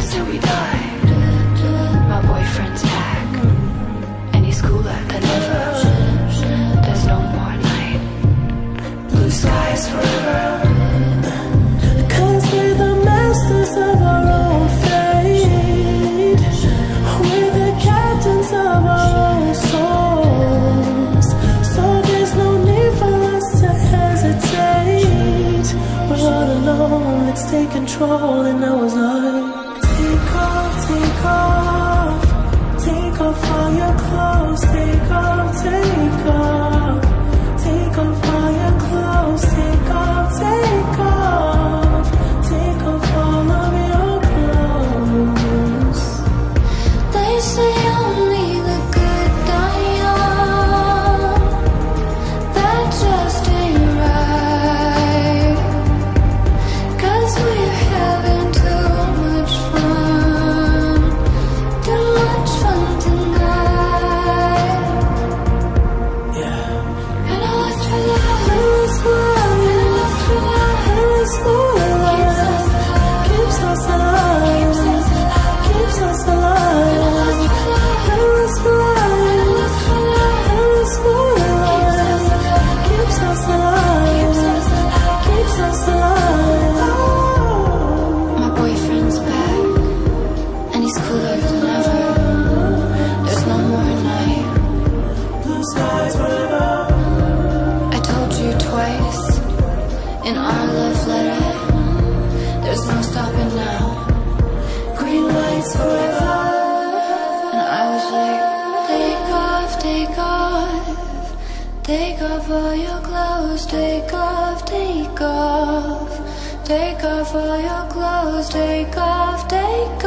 So we died. My boyfriend's back, and he's cooler than ever. There's no more night. Blue skies forever. 'Cause we're the masters of our own fate. We're the captains of our own souls. So there's no need for us to hesitate. We're all alone, let's take control. And I was like, take off, take off. Take off all your clothes. Take off, take off. Take off all your clothes. Take off, take off. Take off all of your clothes. They say only the good die young. That just ain't right. 'Cause we're having too much fun. Too much fun tonight. Yeah. And I lost for love. And it's love. And I lost for love. And it's love. Keeps us alive. Keeps us alive. And it's love. And it's love. Keeps us alive. Keeps us alive. My boyfriend's back, and he's cooler than ever. There's no more night. Blue skies forever. I told you twice in our love letter. There's no stopping now. Green lights forever. And I was like, take off, take off. Take off all your clothes. Take off, take off. Take off all your clothes. Take off, take